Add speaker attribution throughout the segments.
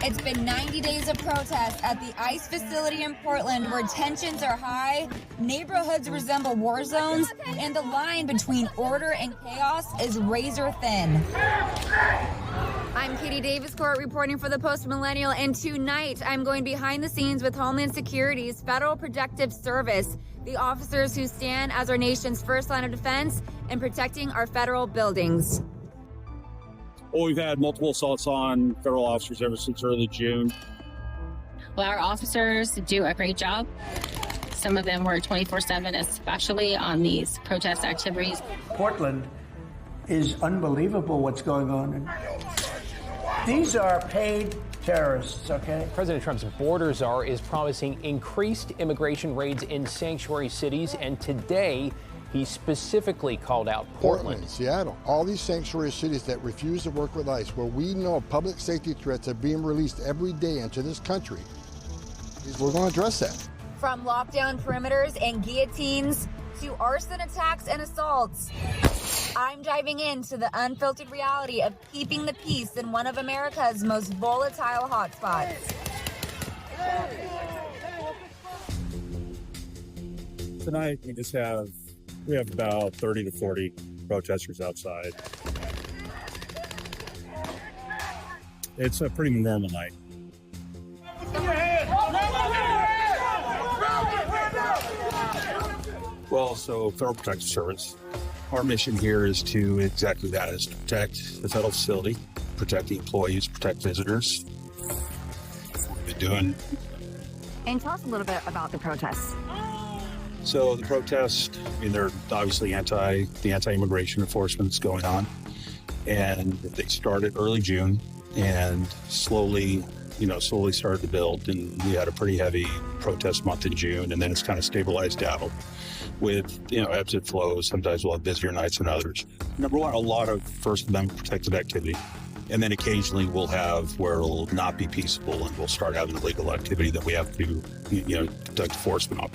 Speaker 1: It's been 90 days of protests at the ICE facility in Portland where tensions are high, neighborhoods resemble war zones, and the line between order and chaos is razor thin. I'm Katie Davis-Court reporting for the Post Millennial, and tonight I'm going behind the scenes with Homeland Security's Federal Protective Service, the officers who stand as our nation's first line of defense in protecting our federal buildings.
Speaker 2: Well, we've had multiple assaults on federal officers ever since early June.
Speaker 3: Well, our officers do a great job. Some of them were 24/7, especially on these protest activities.
Speaker 4: Portland is unbelievable what's going on. These are paid terrorists, okay?
Speaker 5: President Trump's border czar is promising increased immigration raids in sanctuary cities, and today he specifically called out Portland.
Speaker 6: Seattle, all these sanctuary cities that refuse to work with ICE, where we know public safety threats are being released every day into this country. We're going to address that.
Speaker 1: From lockdown perimeters and guillotines to arson attacks and assaults, I'm diving into the unfiltered reality of keeping the peace in one of America's most volatile hotspots.
Speaker 2: Tonight, we have about 30 to 40 protesters outside. It's a pretty normal night. Well, so Federal Protective Service, our mission here is to exactly that, is to protect the federal facility, protect the employees, protect visitors. That's what we've been doing.
Speaker 1: And tell us a little bit about the protests.
Speaker 2: So the protests, they're obviously the anti-immigration enforcement that's going on. And they started early June and slowly started to build. And we had a pretty heavy protest month in June, and then it's kind of stabilized out with, ebbs and flows. Sometimes we'll have busier nights than others. Number one, a lot of First Amendment protected activity. And then occasionally we'll have where it'll not be peaceable and we'll start having illegal activity that we have to, conduct enforcement on.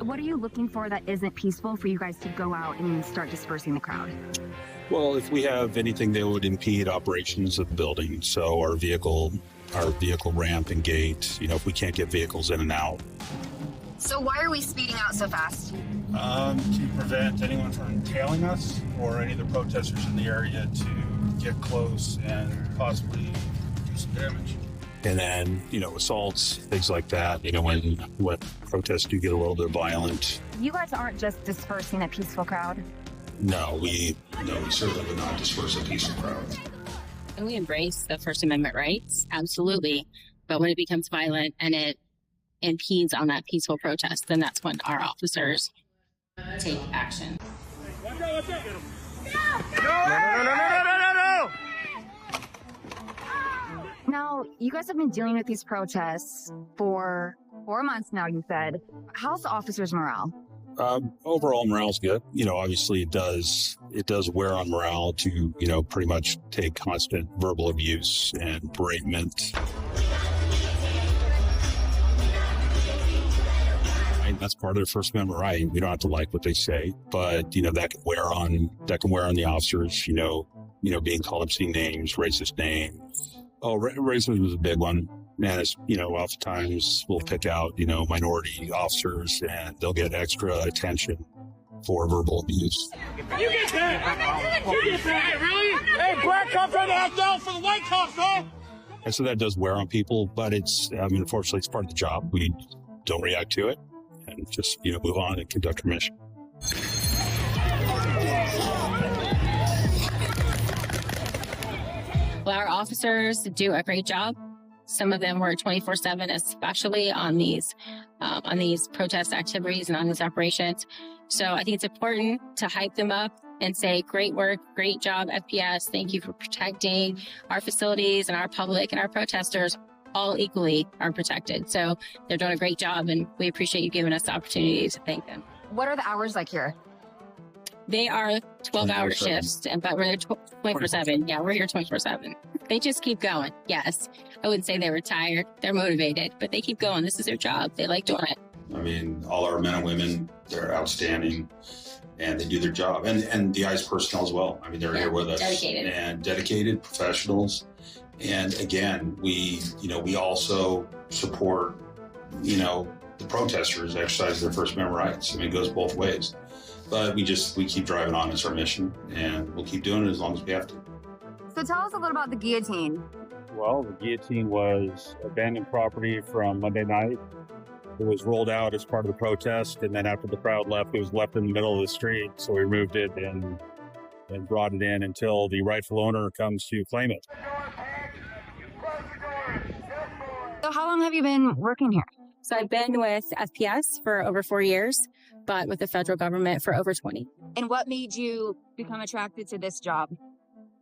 Speaker 1: What are you looking for that isn't peaceful for you guys to go out and start dispersing the crowd?
Speaker 2: Well, if we have anything that would impede operations of the building, so our vehicle ramp and gate, if we can't get vehicles in and out.
Speaker 1: So why are we speeding out so fast?
Speaker 2: To prevent anyone from tailing us or any of the protesters in the area to get close and possibly do some damage. And then, assaults, things like that, when protests do get a little bit violent.
Speaker 1: You guys aren't just dispersing a peaceful crowd?
Speaker 2: No, we certainly would not disperse a peaceful crowd.
Speaker 3: And we embrace the First Amendment rights, absolutely. But when it becomes violent and it impedes on that peaceful protest, then that's when our officers take action.
Speaker 1: Now, you guys have been dealing with these protests for 4 months now, you said. How's the officers' morale?
Speaker 2: Overall, morale's good. Obviously it does wear on morale to, pretty much take constant verbal abuse and beratement. That's part of the First Amendment right. We don't have to like what they say, but, that can wear on the officers, being called obscene names, racist names. Oh, racism was a big one. Man, it's, oftentimes we'll pick out, minority officers and they'll get extra attention for verbal abuse.
Speaker 7: You get that! You get that! Really? Hey, black cops trying to act down for the white cops, man!
Speaker 2: And so that does wear on people, but unfortunately, it's part of the job. We don't react to it and just, move on and conduct our mission.
Speaker 3: Well, our officers do a great job. Some of them were 24/7, especially on these protest activities and on these operations. So I think it's important to hype them up and say, great work, great job, FPS. Thank you for protecting our facilities and our public, and our protesters all equally are protected. So they're doing a great job, and we appreciate you giving us the opportunity to thank them.
Speaker 1: What are the hours like here?
Speaker 3: They are 12-hour shifts, but we're there 24/7. Yeah, we're here 24/7. They just keep going. Yes. I wouldn't say they were tired. They're motivated, but they keep going. This is their job. They like doing it.
Speaker 2: All our men and women, they're outstanding. and they do their job. And the ICE personnel as well. I mean, they're here with us. Dedicated professionals. And again, we also support, the protesters exercise their First Amendment rights. I mean, it goes both ways. But we keep driving on. It's our mission, and we'll keep doing it as long as we have to.
Speaker 1: So tell us a little about the guillotine.
Speaker 2: Well, the guillotine was abandoned property from Monday night. It was rolled out as part of the protest, and then after the crowd left, it was left in the middle of the street. So we removed it and brought it in until the rightful owner comes to claim it.
Speaker 1: So how long have you been working here?
Speaker 3: So I've been with FPS for over 4 years, but with the federal government for over 20.
Speaker 1: And what made you become attracted to this job?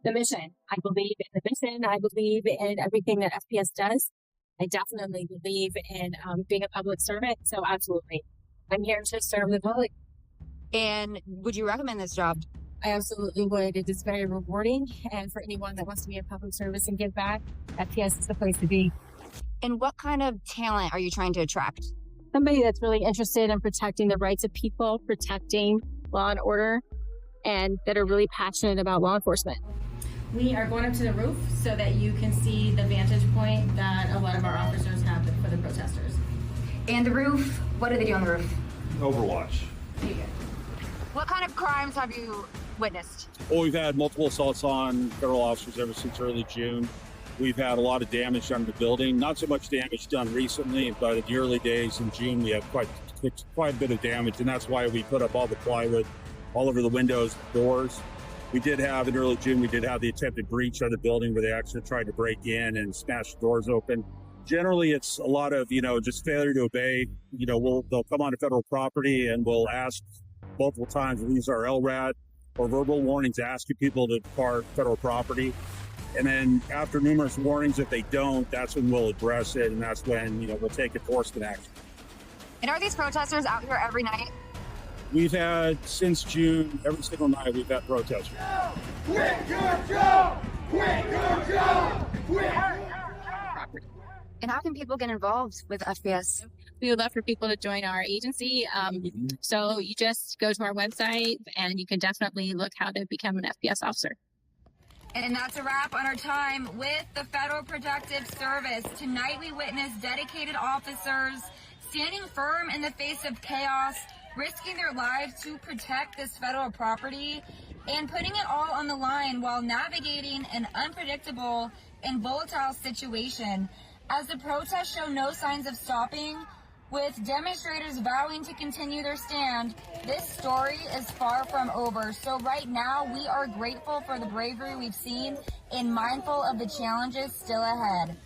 Speaker 3: The mission. I believe in the mission. I believe in everything that FPS does. I definitely believe in being a public servant. So absolutely. I'm here to serve the public.
Speaker 1: And would you recommend this job?
Speaker 3: I absolutely would. It is very rewarding. And for anyone that wants to be in public service and give back, FPS is the place to be.
Speaker 1: And what kind of talent are you trying to attract?
Speaker 3: Somebody that's really interested in protecting the rights of people, protecting law and order, and that are really passionate about law enforcement.
Speaker 8: We are going up to the roof so that you can see the vantage point that a lot of our officers have for the protesters.
Speaker 1: And the roof, what do they do on the roof?
Speaker 2: Overwatch.
Speaker 1: What kind of crimes have you witnessed?
Speaker 2: Well, we've had multiple assaults on federal officers ever since early June. We've had a lot of damage done to the building. Not so much damage done recently, but in the early days in June, we had quite a bit of damage, and that's why we put up all the plywood all over the windows, doors. We did have, in early June, the attempted breach of the building where they actually tried to break in and smash the doors open. Generally, it's a lot of, just failure to obey. They'll come onto federal property and we'll ask multiple times, we'll use our LRAD or verbal warnings asking people to depart federal property. And then after numerous warnings, if they don't, that's when we'll address it. And that's when, we'll take enforcement action.
Speaker 1: And are these protesters out here every night?
Speaker 2: We've had, since June, every single night we've had protesters.
Speaker 7: Quit your job! Quit your job! Quit!
Speaker 1: And how can people get involved with FPS?
Speaker 3: We would love for people to join our agency. So you just go to our website and you can definitely look how to become an FPS officer.
Speaker 1: And that's a wrap on our time with the Federal Protective Service. Tonight we witnessed dedicated officers standing firm in the face of chaos, risking their lives to protect this federal property, and putting it all on the line while navigating an unpredictable and volatile situation. As the protests show no signs of stopping, with demonstrators vowing to continue their stand, this story is far from over. So right now, we are grateful for the bravery we've seen and mindful of the challenges still ahead.